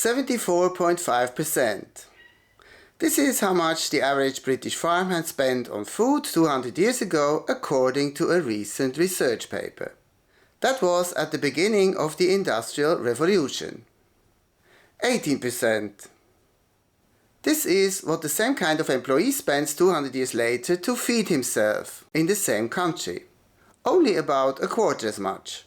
74.5%. This is how much the average British farmhand spent on food 200 years ago according to a recent research paper. That was at the beginning of the Industrial Revolution. 18%. This is what the same kind of employee spends 200 years later to feed himself in the same country. Only about a quarter as much.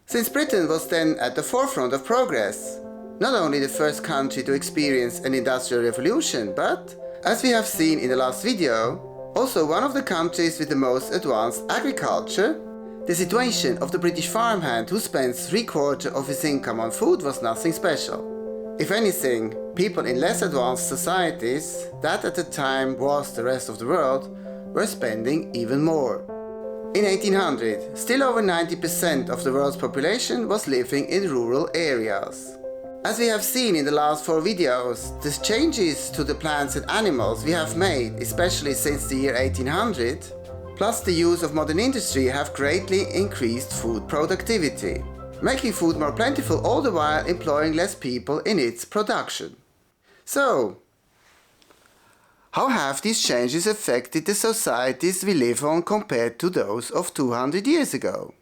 Since Britain was then at the forefront of progress, not only the first country to experience an industrial revolution, but, as we have seen in the last video, also one of the countries with the most advanced agriculture, the situation of the British farmhand who spends 3/4 of his income on food was nothing special. If anything, people in less advanced societies, that at the time was the rest of the world, were spending even more. In 1800, still over 90% of the world's population was living in rural areas. As we have seen in the last 4 videos, the changes to the plants and animals we have made, especially since the year 1800, plus the use of modern industry have greatly increased food productivity, making food more plentiful all the while employing less people in its production. So, how have these changes affected the societies we live on compared to those of 200 years ago?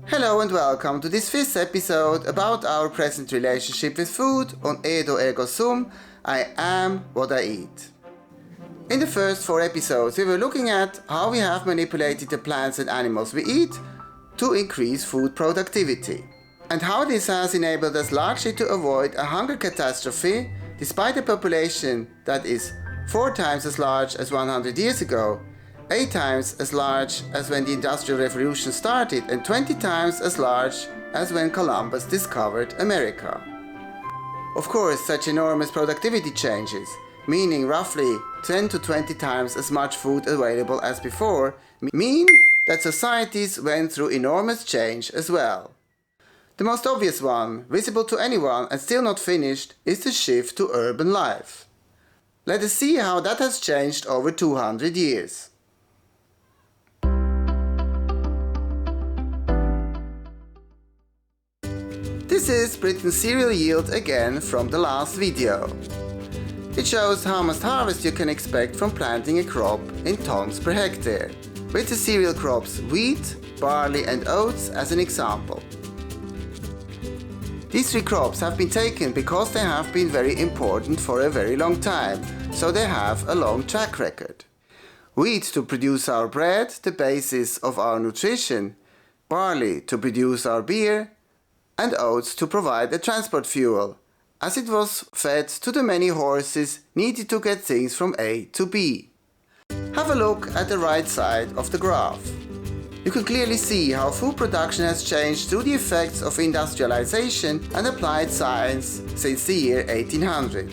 Hello and welcome to this 5th episode about our present relationship with food on Edo Ergo Sum, I am what I eat. In the first 4 episodes we were looking at how we have manipulated the plants and animals we eat to increase food productivity, and how this has enabled us largely to avoid a hunger catastrophe despite a population that is 4 times as large as 100 years ago, 8 times as large as when the Industrial Revolution started, and 20 times as large as when Columbus discovered America. Of course, such enormous productivity changes, meaning roughly 10 to 20 times as much food available as before, mean that societies went through enormous change as well. The most obvious one, visible to anyone and still not finished, is the shift to urban life. Let us see how that has changed over 200 years. This is Britain's cereal yield again from the last video. It shows how much harvest you can expect from planting a crop in tons per hectare, with the cereal crops wheat, barley and oats as an example. These 3 crops have been taken because they have been very important for a very long time, so they have a long track record. Wheat to produce our bread, the basis of our nutrition, barley to produce our beer, and oats to provide a transport fuel, as it was fed to the many horses needed to get things from A to B. Have a look at the right side of the graph. You can clearly see how food production has changed through the effects of industrialization and applied science since the year 1800.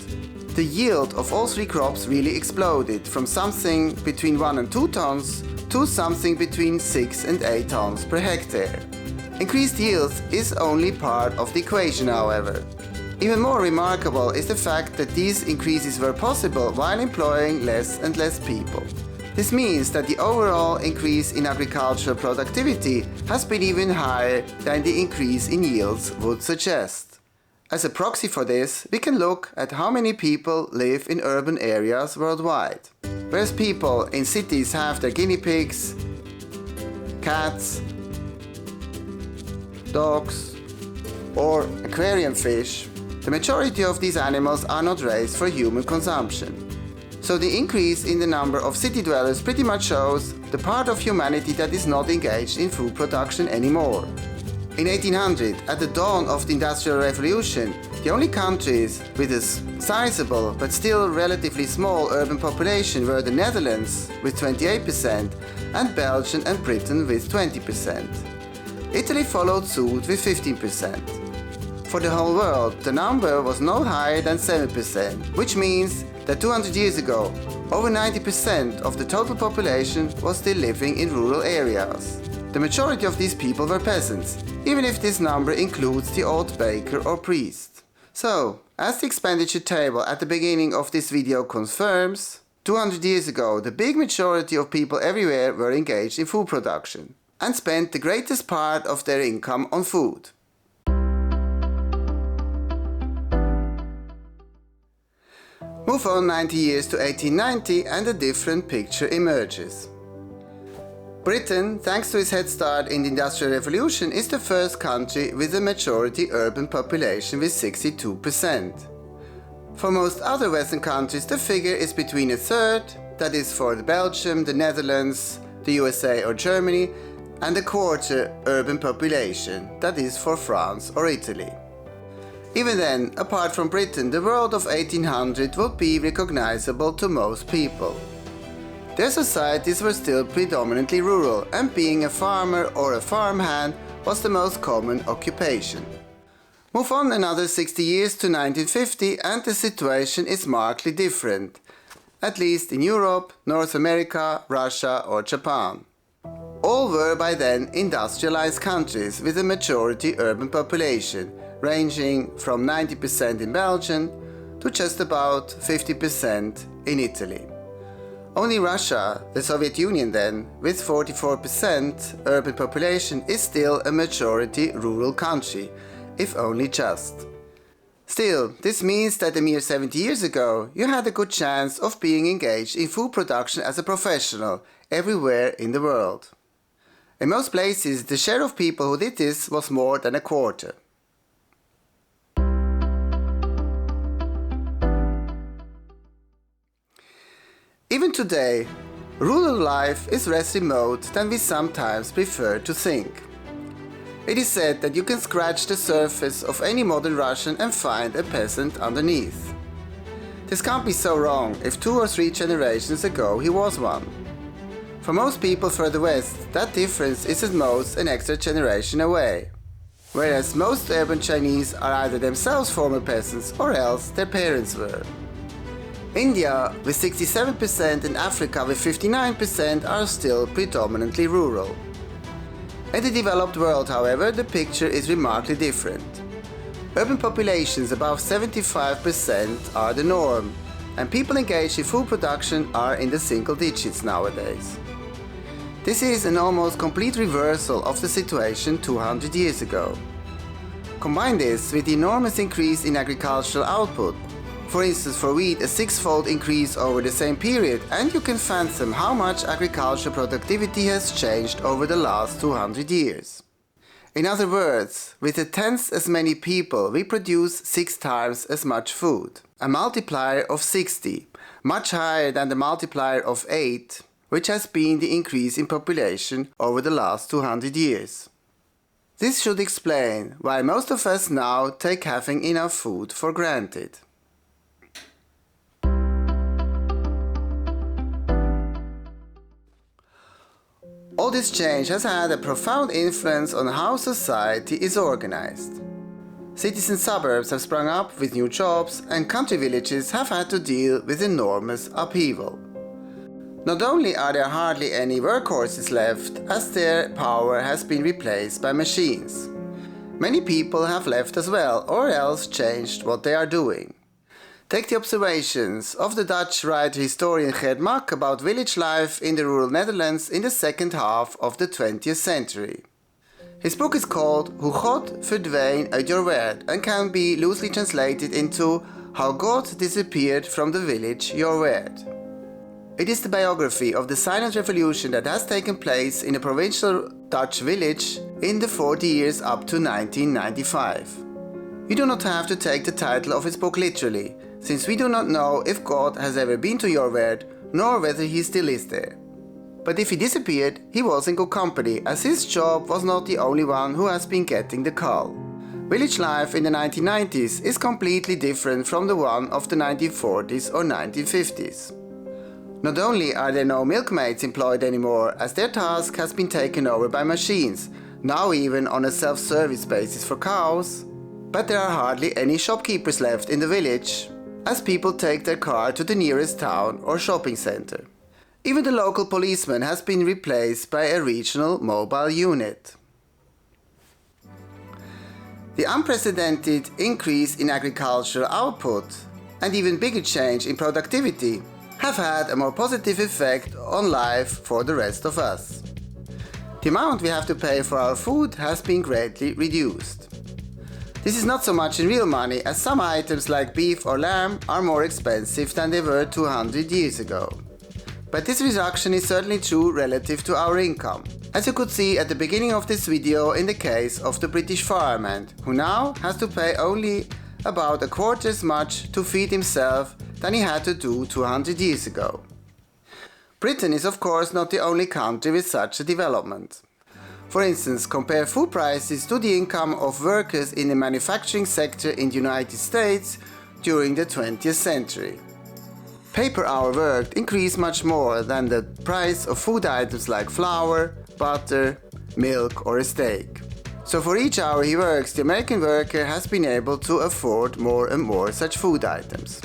The yield of all 3 crops really exploded from something between 1 and 2 tons to something between 6 and 8 tons per hectare. Increased yields is only part of the equation, however. Even more remarkable is the fact that these increases were possible while employing less and less people. This means that the overall increase in agricultural productivity has been even higher than the increase in yields would suggest. As a proxy for this, we can look at how many people live in urban areas worldwide. Whereas people in cities have their guinea pigs, cats, dogs or aquarium fish, the majority of these animals are not raised for human consumption. So the increase in the number of city dwellers pretty much shows the part of humanity that is not engaged in food production anymore. In 1800, at the dawn of the Industrial Revolution, the only countries with a sizable but still relatively small urban population were the Netherlands with 28% and Belgium and Britain with 20%. Italy followed suit with 15%. For the whole world, the number was no higher than 7%, which means that 200 years ago, Over 90% of the total population was still living in rural areas. The majority of these people were peasants, even if this number includes the old baker or priest. So, as the expenditure table at the beginning of this video confirms, 200 years ago the big majority of people everywhere were engaged in food production and spent the greatest part of their income on food. Move on 90 years to 1890 and a different picture emerges. Britain, thanks to its head start in the Industrial Revolution, is the first country with a majority urban population with 62%. For most other Western countries, the figure is between a third, that is for Belgium, the Netherlands, the USA or Germany, and a quarter urban population, that is for France or Italy. Even then, apart from Britain, the world of 1800 would be recognizable to most people. Their societies were still predominantly rural, and being a farmer or a farmhand was the most common occupation. Move on another 60 years to 1950 and the situation is markedly different, at least in Europe, North America, Russia or Japan. All were by then industrialized countries with a majority urban population, ranging from 90% in Belgium to just about 50% in Italy. Only Russia, the Soviet Union then, with 44% urban population, is still a majority rural country, if only just. Still, this means that a mere 70 years ago, you had a good chance of being engaged in food production as a professional everywhere in the world. In most places, the share of people who did this was more than a quarter. Even today, rural life is less remote than we sometimes prefer to think. It is said that you can scratch the surface of any modern Russian and find a peasant underneath. This can't be so wrong if 2 or 3 generations ago he was one. For most people further west, that difference is at most an extra generation away. Whereas most urban Chinese are either themselves former peasants or else their parents were. India with 67% and Africa with 59% are still predominantly rural. In the developed world, however, the picture is remarkably different. Urban populations above 75% are the norm, and people engaged in food production are in the single digits nowadays. This is an almost complete reversal of the situation 200 years ago. Combine this with the enormous increase in agricultural output, for instance for wheat a 6-fold increase over the same period, and you can fathom how much agricultural productivity has changed over the last 200 years. In other words, with 1/10 as many people we produce 6 times as much food, a multiplier of 60, much higher than the multiplier of 8, which has been the increase in population over the last 200 years. This should explain why most of us now take having enough food for granted. All this change has had a profound influence on how society is organized. Cities and suburbs have sprung up with new jobs, and country villages have had to deal with enormous upheaval. Not only are there hardly any workhorses left, as their power has been replaced by machines. Many people have left as well, or else changed what they are doing. Take the observations of the Dutch writer-historian Gerd Mak about village life in the rural Netherlands in the second half of the 20th century. His book is called Hoe God verdween uit your werd and can be loosely translated into How God Disappeared from the Village Your Werd. It is the biography of the silent revolution that has taken place in a provincial Dutch village in the 40 years up to 1995. You do not have to take the title of his book literally, since we do not know if God has ever been to your werd, nor whether he still is there. But if he disappeared, he was in good company, as his job was not the only one who has been getting the call. Village life in the 1990s is completely different from the one of the 1940s or 1950s. Not only are there no milkmaids employed anymore, as their task has been taken over by machines, now even on a self-service basis for cows, but there are hardly any shopkeepers left in the village, as people take their car to the nearest town or shopping center. Even the local policeman has been replaced by a regional mobile unit. The unprecedented increase in agricultural output and even bigger change in productivity have had a more positive effect on life for the rest of us. The amount we have to pay for our food has been greatly reduced. This is not so much in real money, as some items like beef or lamb are more expensive than they were 200 years ago. But this reduction is certainly true relative to our income, as you could see at the beginning of this video in the case of the British farmhand, who now has to pay only about a quarter as much to feed himself than he had to do 200 years ago. Britain is of course not the only country with such a development. For instance, compare food prices to the income of workers in the manufacturing sector in the United States during the 20th century. Paper hour worked increased much more than the price of food items like flour, butter, milk or a steak. So for each hour he works, the American worker has been able to afford more and more such food items.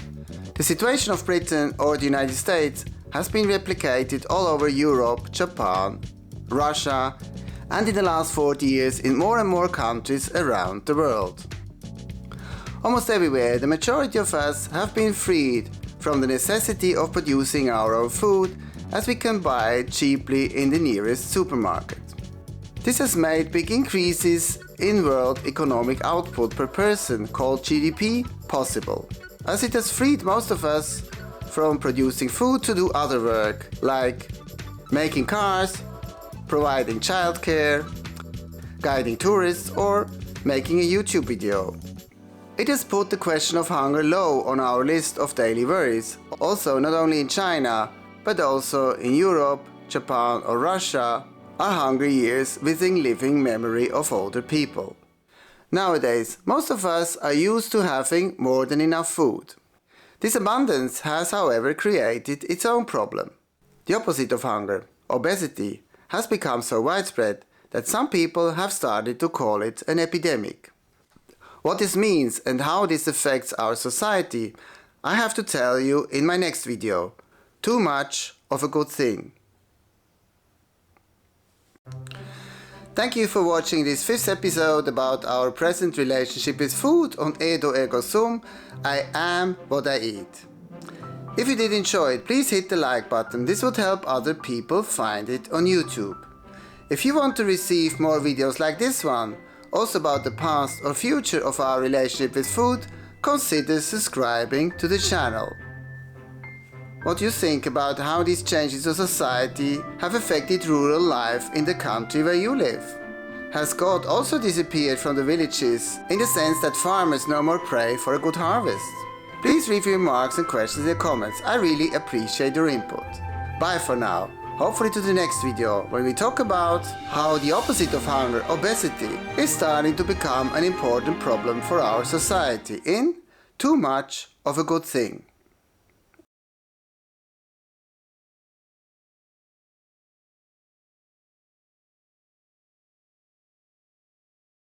The situation of Britain or the United States has been replicated all over Europe, Japan, Russia, and in the last 40 years in more and more countries around the world. Almost everywhere, the majority of us have been freed from the necessity of producing our own food, as we can buy it cheaply in the nearest supermarket. This has made big increases in world economic output per person, called GDP, possible, as it has freed most of us from producing food to do other work, like making cars, providing childcare, guiding tourists, or making a YouTube video. It has put the question of hunger low on our list of daily worries, also not only in China, but also in Europe, Japan or Russia are hungry years within living memory of older people. Nowadays, most of us are used to having more than enough food. This abundance has, however, created its own problem. The opposite of hunger, obesity, has become so widespread that some people have started to call it an epidemic. What this means and how this affects our society, I have to tell you in my next video. Too much of a good thing. Thank you for watching this 5th episode about our present relationship with food on Edo Ego Sum. I am what I eat. If you did enjoy it, please hit the like button. This would help other people find it on YouTube. If you want to receive more videos like this one, also about the past or future of our relationship with food, consider subscribing to the channel. What do you think about how these changes to society have affected rural life in the country where you live? Has God also disappeared from the villages in the sense that farmers no more pray for a good harvest? Please leave your remarks and questions in the comments. I really appreciate your input. Bye for now. Hopefully to the next video, when we talk about how the opposite of hunger, obesity, is starting to become an important problem for our society in Too Much of a Good Thing.